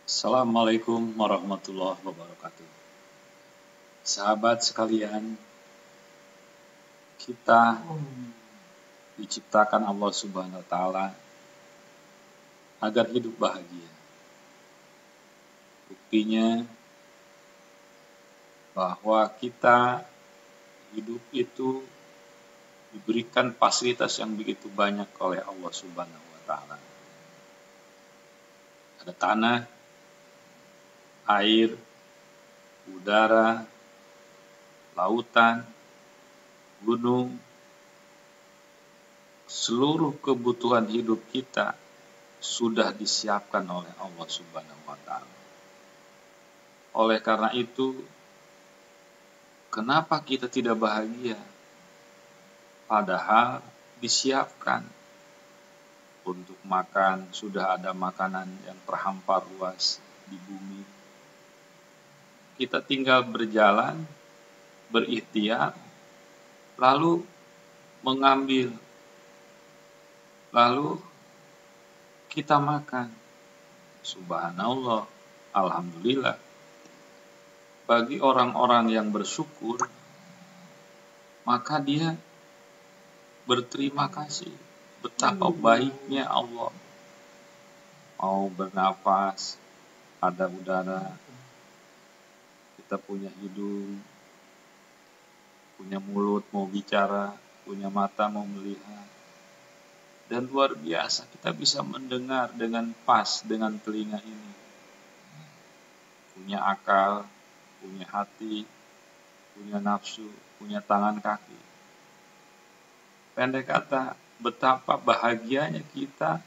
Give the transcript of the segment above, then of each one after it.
Assalamualaikum warahmatullahi wabarakatuh. Sahabat sekalian, kita diciptakan Allah Subhanahu wa taala agar hidup bahagia. Buktinya bahwa kita hidup itu diberikan fasilitas yang begitu banyak oleh Allah Subhanahu wa taala. Ada tanah, air, udara, lautan, gunung, seluruh kebutuhan hidup kita sudah disiapkan oleh Allah Subhanahu wa taala. Oleh karena itu, kenapa kita tidak bahagia? Padahal disiapkan untuk makan, sudah ada makanan yang terhampar luas di bumi. Kita tinggal berjalan, berikhtiar, lalu mengambil, lalu kita makan. Subhanallah, alhamdulillah. Bagi orang-orang yang bersyukur, maka dia berterima kasih. Betapa baiknya Allah. Mau bernafas, ada udara, kita punya hidung, punya mulut mau bicara, punya mata mau melihat. Dan luar biasa kita bisa mendengar dengan pas dengan telinga ini. Punya akal, punya hati, punya nafsu, punya tangan kaki. Pendek kata, betapa bahagianya kita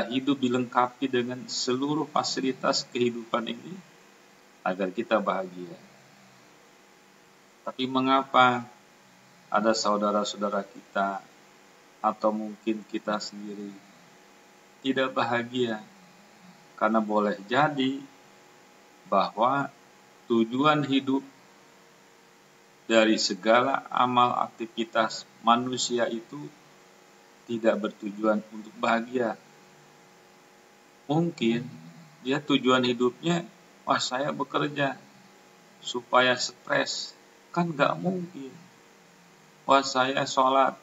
hidup dilengkapi dengan seluruh fasilitas kehidupan ini agar kita bahagia. Tapi mengapa ada saudara-saudara kita atau mungkin kita sendiri tidak bahagia? Karena boleh jadi bahwa tujuan hidup dari segala amal aktivitas manusia itu tidak bertujuan untuk bahagia. Mungkin dia tujuan hidupnya, saya bekerja supaya stres. Kan gak mungkin. Saya sholat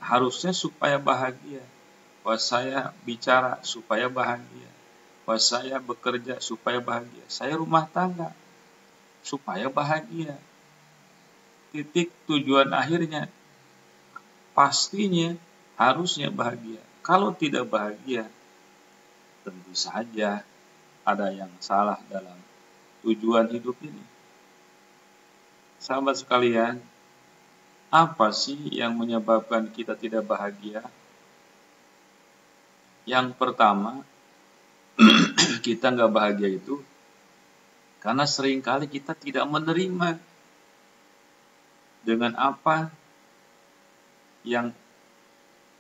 harusnya supaya bahagia. Saya bicara supaya bahagia. Saya bekerja supaya bahagia. Saya rumah tangga supaya bahagia. Titik tujuan akhirnya pastinya harusnya bahagia. Kalau tidak bahagia, tentu saja ada yang salah dalam tujuan hidup ini. Sahabat sekalian, apa sih yang menyebabkan kita tidak bahagia? Yang pertama, kita nggak bahagia itu karena seringkali kita tidak menerima dengan apa yang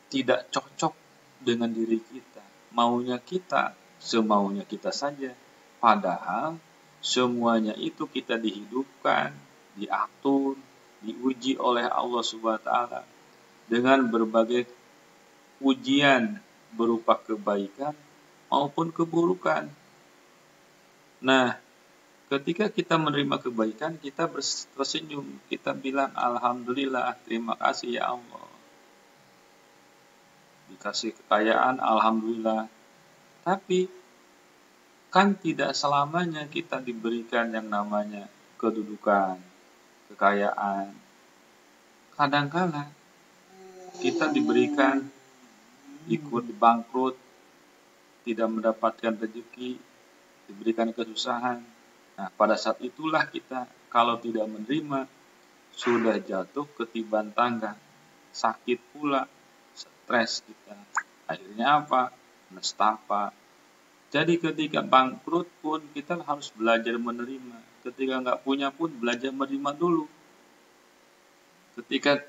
tidak cocok dengan diri kita. Maunya kita, semaunya kita saja. Padahal semuanya itu kita dihidupkan, diatur, diuji oleh Allah Subhanahu wa taala dengan berbagai ujian berupa kebaikan maupun keburukan. Nah, ketika kita menerima kebaikan, kita tersenyum, kita bilang alhamdulillah, terima kasih ya Allah. Dikasih kekayaan, alhamdulillah. Tapi kan tidak selamanya kita diberikan yang namanya kedudukan, kekayaan. Kadang-kala kita diberikan ikut bangkrut, tidak mendapatkan rezeki, diberikan kesusahan. Nah, pada saat itulah kita kalau tidak menerima, sudah jatuh ketiban tangga, sakit pula, stres kita. Akhirnya apa? Nestapa. Jadi ketika bangkrut pun kita harus belajar menerima. Ketika nggak punya pun belajar menerima dulu. Ketika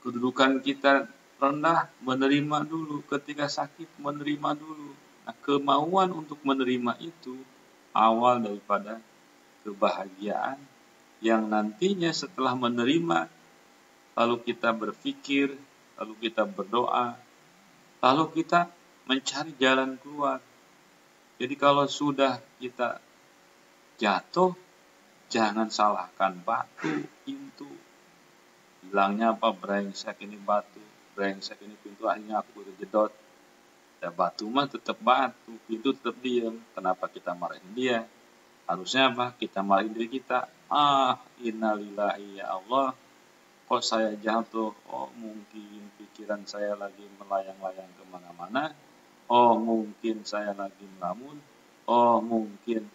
kedudukan kita rendah, menerima dulu. Ketika sakit, menerima dulu. Nah, kemauan untuk menerima itu awal daripada kebahagiaan yang nantinya setelah menerima, lalu kita berpikir, lalu kita berdoa, lalu kita mencari jalan keluar. Jadi kalau sudah kita jatuh, jangan salahkan batu, pintu. Bilangnya apa? Brengsek ini batu, brengsek ini pintu, akhirnya aku terjedot. Ya batu mah tetap batu, pintu tetap diam. Kenapa kita marahin dia? Harusnya apa? Kita marahin diri kita. Innalillahi ya Allah. Kok saya jatuh? Oh mungkin pikiran saya lagi melayang-layang kemana-mana. Oh mungkin saya lagi melamun. Oh mungkin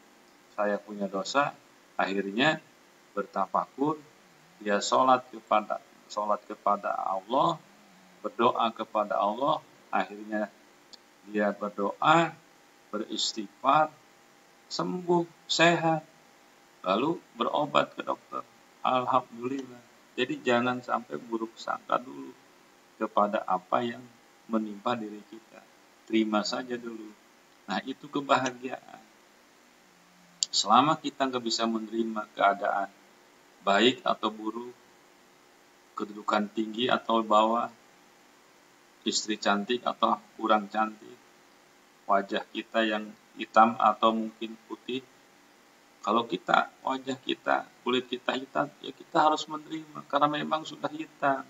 saya punya dosa. Akhirnya bertafakur, dia sholat kepada Allah, berdoa kepada Allah. Akhirnya dia berdoa, beristighfar, sembuh, sehat, lalu berobat ke dokter. Alhamdulillah. Jadi jangan sampai buruk sangka dulu kepada apa yang menimpa diri kita. Terima saja dulu. Nah itu kebahagiaan. Selama kita nggak bisa menerima keadaan baik atau buruk, kedudukan tinggi atau bawah, istri cantik atau kurang cantik, wajah kita yang hitam atau mungkin putih. Kalau kita, wajah kita, kulit kita hitam, ya kita harus menerima karena memang sudah hitam.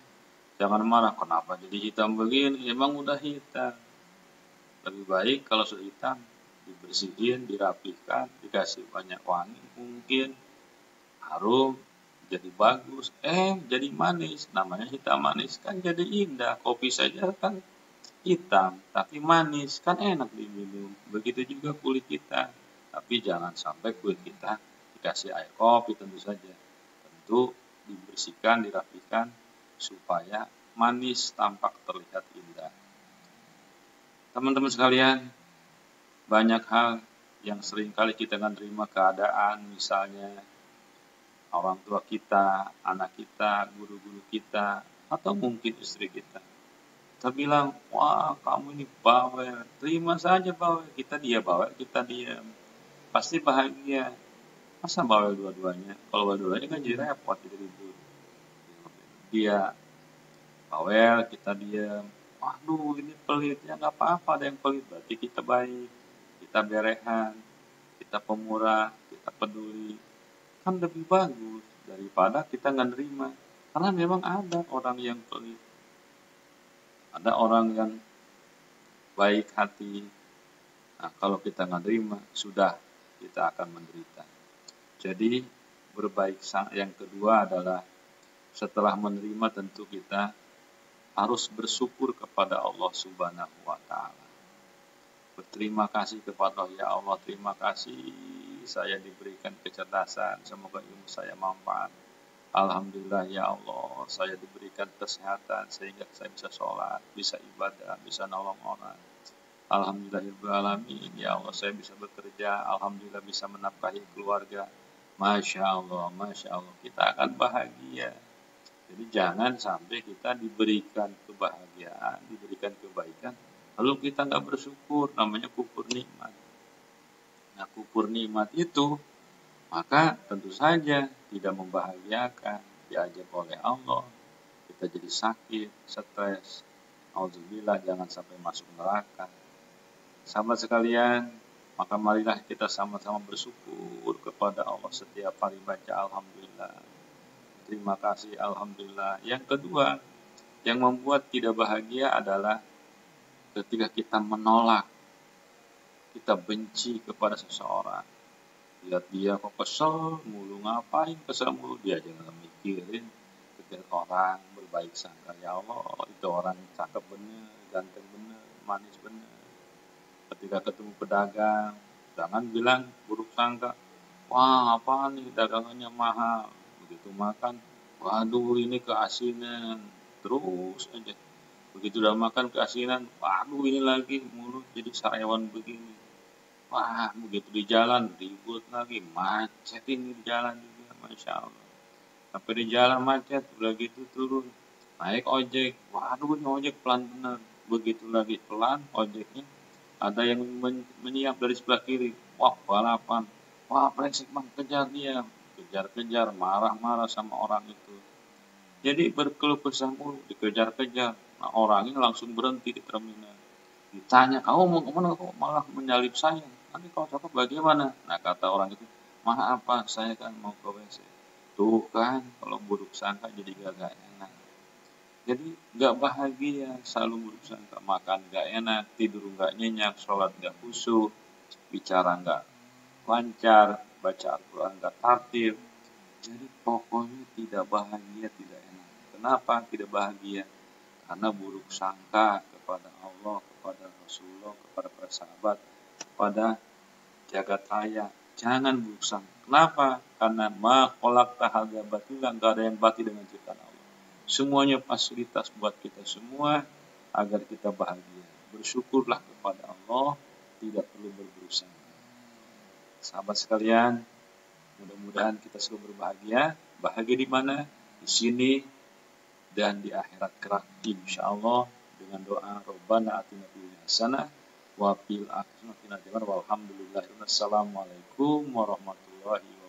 Jangan marah, kenapa jadi hitam begini? Emang udah hitam. Lebih baik kalau sudah hitam, dibersihin, dirapihkan, dikasih banyak wangi, mungkin harum, jadi bagus. Jadi manis, namanya hitam manis kan jadi indah. Kopi saja kan hitam, tapi manis, kan enak diminum. Begitu juga kulit kita. Tapi jangan sampai kulit kita dikasih air kopi tentu saja. Tentu dibersihkan, dirapikan, supaya manis tampak terlihat indah. Teman-teman sekalian, banyak hal yang seringkali kita akan terima keadaan, misalnya orang tua kita, anak kita, guru-guru kita, atau mungkin istri kita. Kita bilang, wah kamu ini bawel, terima saja bawel, kita bawel, kita diam. Pasti bahagia. Masa bawel dua-duanya? Kalau bawel dua-duanya kan jadi repot, jadi ribut. Dia bawel, kita diam. Waduh ini pelit, ya nggak apa-apa ada yang pelit, berarti kita baik, kita berehan, kita pemurah, kita peduli. Kan lebih bagus daripada kita nggak nerima. Karena memang ada orang yang pelit. Ada orang yang baik hati. Nah, kalau kita nggak terima, sudah kita akan menderita. Jadi, yang kedua adalah setelah menerima tentu kita harus bersyukur kepada Allah Subhanahu wa Ta'ala. Berterima kasih kepada Allah, ya Allah, terima kasih saya diberikan kecerdasan, semoga ilmu saya manfaat. Alhamdulillah ya Allah, saya diberikan kesehatan sehingga saya bisa sholat, bisa ibadah, bisa nolong orang. Alhamdulillahirrahmanirrahim, ya Allah saya bisa bekerja, Alhamdulillah bisa menafkahi keluarga. Masya Allah, kita akan bahagia. Jadi jangan sampai kita diberikan kebahagiaan, diberikan kebaikan, lalu kita nggak bersyukur, namanya kufur nikmat. Nah kufur nikmat itu maka tentu saja tidak membahagiakan, diajak oleh Allah, kita jadi sakit, stres, auzubillah, jangan sampai masuk neraka. Sahabat sekalian, maka marilah kita sama-sama bersyukur kepada Allah setiap hari baca Alhamdulillah. Terima kasih Alhamdulillah. Yang kedua, yang membuat tidak bahagia adalah ketika kita menolak, kita benci kepada seseorang. Lihat dia kok kesel mulu, ngapain kesel mulu, dia jangan mikirin pikir orang, berbaik sangka, ya Allah itu orang cakep bener, ganteng bener, manis bener. Ketika ketemu pedagang, jangan bilang buruk sangka, wah apa nih dagangannya mahal, begitu makan, waduh ini keasinan, terus aja. Begitu udah makan keasinan, waduh ini lagi mulut jadi sariawan begini. Wah, begitu di jalan ribut lagi, macet ini di jalan juga, Masya Allah. Sampai di jalan macet, udah gitu turun, naik ojek, waduh ini ojek pelan bener. Begitu lagi pelan ojeknya, ada yang menyiap dari sebelah kiri, wah balapan, wah brengsek bang, kejar dia, kejar-kejar, marah-marah sama orang itu. Jadi berkeluh kesah mulu, dikejar-kejar, nah orangnya langsung berhenti di terminal. Ditanya, kamu mau kemana, kok malah menyalip saya? Nanti kalau cakep bagaimana? Nah, kata orang itu, maaf Pak, saya kan mau ke WC. Tuh kan, kalau buruk sangka jadi gak enak. Jadi gak bahagia, selalu buruk sangka. Makan gak enak, tidur gak nyenyak, sholat gak khusyuk, bicara gak lancar, baca Al-Quran gak tartil. Jadi pokoknya tidak bahagia, tidak enak. Kenapa tidak bahagia? Karena buruk sangka kepada Allah, kepada Rasulullah, kepada para sahabat, kepada jagat raya. Jangan buruk sangka. Kenapa? Karena ma khalaqta hadza batila, enggak ada yang batil dengan ciptaan Allah. Semuanya fasilitas buat kita semua agar kita bahagia. Bersyukurlah kepada Allah, tidak perlu berburuk sangka. Sahabat sekalian, mudah-mudahan kita selalu berbahagia. Bahagia di mana? Di sini dan di akhirat kelak, insyaallah, dengan doa Rabbana atina fid dunya hasanah wa fil akhirati hasanah walhamdulillah. Wassalamualaikum warahmatullahi wabarakatuh.